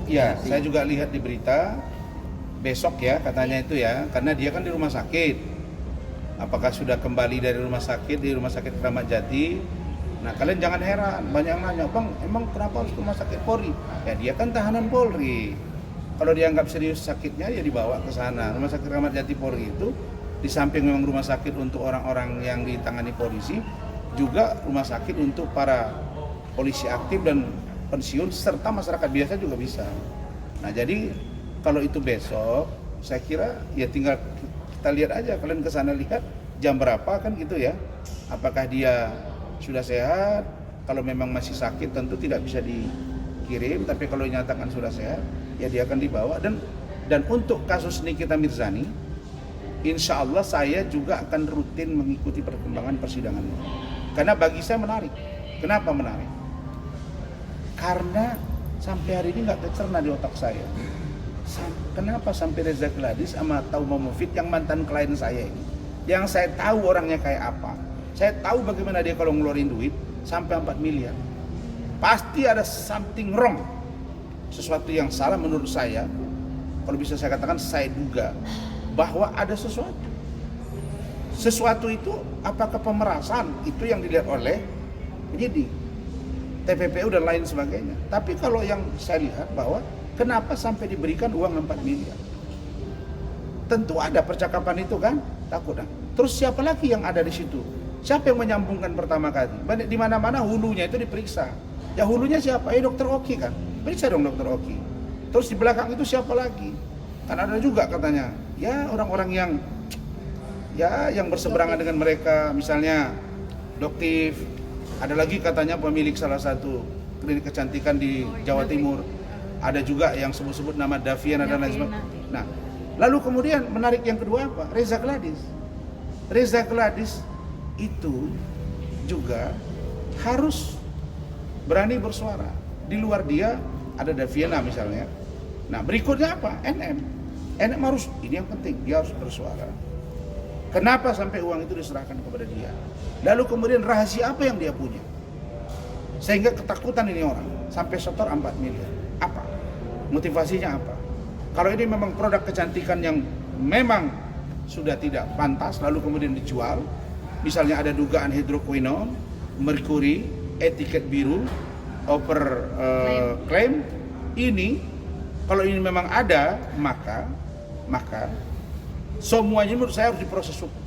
Ya, saya juga lihat di berita besok ya katanya itu ya, karena dia kan di rumah sakit. Apakah sudah kembali dari rumah sakit, di rumah sakit Kramat Jati? Nah, kalian jangan heran, banyak yang nanya, Bang, emang kenapa harus ke rumah sakit Polri? Ya, dia kan tahanan Polri. Kalau dianggap serius sakitnya, ya dibawa ke sana. Rumah sakit Kramat Jati Polri itu, di samping memang rumah sakit untuk orang-orang yang ditangani polisi, juga rumah sakit untuk para polisi aktif dan pensiun, serta masyarakat biasa juga bisa. Nah, jadi kalau itu besok, saya kira ya tinggal kita lihat aja, kalian ke sana lihat jam berapa kan gitu ya. Apakah dia sudah sehat? Kalau memang masih sakit tentu tidak bisa dikirim, tapi kalau dinyatakan sudah sehat, ya dia akan dibawa. Dan untuk kasus Nikita Mirzani, insya Allah saya juga akan rutin mengikuti perkembangan persidangannya. Karena bagi saya menarik. Kenapa menarik? Karena sampai hari ini nggak tercerna di otak saya. Kenapa sampai Reza Gladys sama Tauma Mufid yang mantan klien saya ini, yang saya tahu orangnya kayak apa, saya tahu bagaimana dia kalau ngeluarin duit sampai 4 miliar. Pasti ada something wrong. Sesuatu yang salah menurut saya. Kalau bisa saya katakan, saya duga bahwa ada sesuatu. Sesuatu itu apakah pemerasan? Itu yang dilihat oleh penyidik, TPPU dan lain sebagainya. Tapi kalau yang saya lihat bahwa kenapa sampai diberikan uang 4 miliar? Tentu ada percakapan itu kan? Takut kan? Terus siapa lagi yang ada di situ? Siapa yang menyambungkan pertama kali? Di mana-mana hulunya itu diperiksa. Ya hulunya siapa? Dokter Oki kan? Periksa dong Dokter Oki. Terus di belakang itu siapa lagi? Kan ada juga katanya, ya orang-orang yang berseberangan dengan mereka, misalnya Doktif. Ada lagi katanya pemilik salah satu klinik kecantikan di Jawa Timur. Ada juga yang sebut-sebut nama Daviana dan lain sebagainya. Nah, lalu kemudian menarik yang kedua apa? Reza Gladys. Reza Gladys itu juga harus berani bersuara. Di luar dia ada Daviana misalnya. Nah, berikutnya apa? NM. NM harus, ini yang penting, dia harus bersuara. Kenapa sampai uang itu diserahkan kepada dia? Lalu kemudian rahasia apa yang dia punya? Sehingga ketakutan ini orang sampai setor 4 miliar. Apa? Motivasinya apa? Kalau ini memang produk kecantikan yang memang sudah tidak pantas lalu kemudian dijual, misalnya ada dugaan hidroquinone, merkuri, etiket biru, claim, ini kalau ini memang ada, maka semuanya menurut saya harus diproses hukum.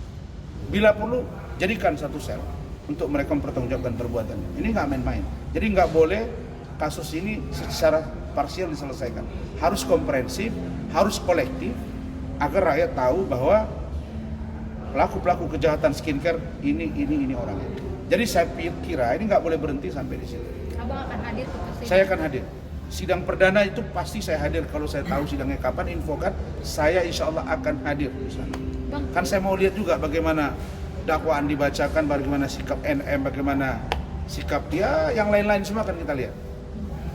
Bila perlu jadikan satu sel untuk mereka mempertanggungjawabkan perbuatannya. Ini nggak main-main. Jadi nggak boleh kasus ini secara parsial diselesaikan. Harus komprehensif, harus kolektif, agar rakyat tahu bahwa pelaku-pelaku kejahatan skincare ini orangnya. Jadi saya kira ini nggak boleh berhenti sampai di sini. Abang akan hadir ke sidang? Saya akan hadir. Sidang perdana itu pasti saya hadir. Kalau saya tahu sidangnya kapan, infokan. Saya insya Allah akan hadir di sana. Kan saya mau lihat juga bagaimana dakwaan dibacakan, bagaimana sikap NM, bagaimana sikap dia, yang lain-lain semua akan kita lihat.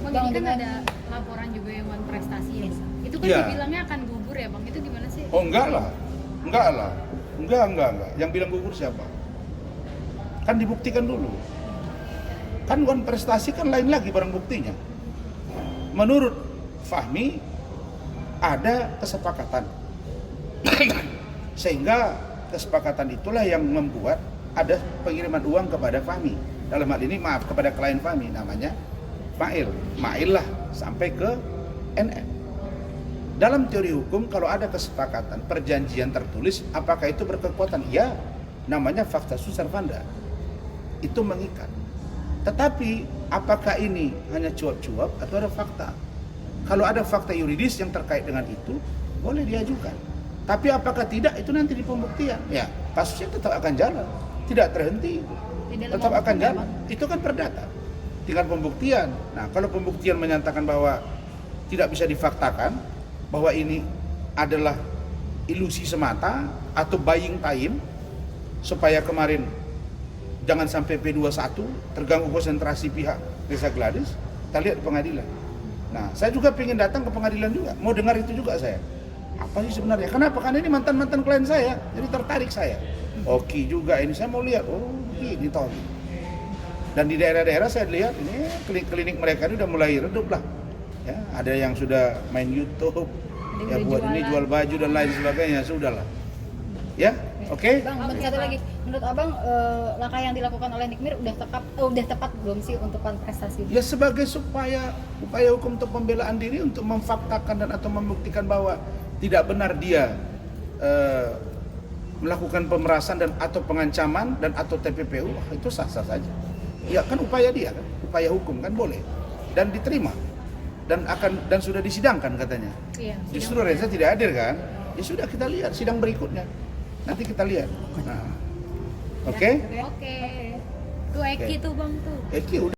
Bang, ini kan ada laporan juga yang prestasi ya. Itu kan dibilangnya akan gugur ya Bang, itu gimana sih? Oh enggak lah. Yang bilang gugur siapa? Kan dibuktikan dulu. Kan bukan prestasi, kan lain lagi barang buktinya. Menurut Fahmi ada kesepakatan. Sehingga kesepakatan itulah yang membuat ada pengiriman uang kepada Fahmi. Dalam hal ini kepada klien Fahmi namanya Mail lah sampai ke NM. Dalam teori hukum kalau ada kesepakatan, perjanjian tertulis, apakah itu berkekuatan? Ya, namanya fakta servanda. Itu mengikat. Tetapi apakah ini hanya cuap-cuap atau ada fakta? Kalau ada fakta yuridis yang terkait dengan itu, boleh diajukan. Tapi apakah tidak, itu nanti di pembuktian. Ya, kasusnya tetap akan jalan. Tidak terhenti itu. Tetap akan jalan. Itu kan perdata. Tinggal pembuktian. Nah, kalau pembuktian menyatakan bahwa tidak bisa difaktakan, bahwa ini adalah ilusi semata atau buying time, supaya kemarin jangan sampai P21 terganggu konsentrasi pihak Reza Gladys, kita lihat di pengadilan. Nah, saya juga ingin datang ke pengadilan juga, mau dengar itu juga saya. Apa sih sebenarnya? Kenapa? Karena ini mantan-mantan klien saya, jadi tertarik saya. Oke juga ini, saya mau lihat, oh ini tahun. Dan di daerah-daerah saya lihat ini klinik-klinik mereka ini udah mulai redup lah. Ya, ada yang sudah main YouTube, ya yang buat ini jual baju dan lain sebagainya, sudahlah. Ya, oke? Bang, satu lagi. Menurut Abang langkah yang dilakukan oleh Nikmir udah tepat belum sih untuk kontestasi? Ya sebagai upaya hukum untuk pembelaan diri untuk memfaktakan dan atau membuktikan bahwa tidak benar dia melakukan pemerasan dan atau pengancaman dan atau TPPU, itu sah-sah saja. Ya kan upaya dia kan, upaya hukum kan boleh dan diterima dan sudah disidangkan katanya. Iya. Justru Reza tidak hadir kan? Ya sudah kita lihat sidang berikutnya. Nanti kita lihat. Nah. Oke? Oke. Tuh Eki tuh bang tuh. Eki udah.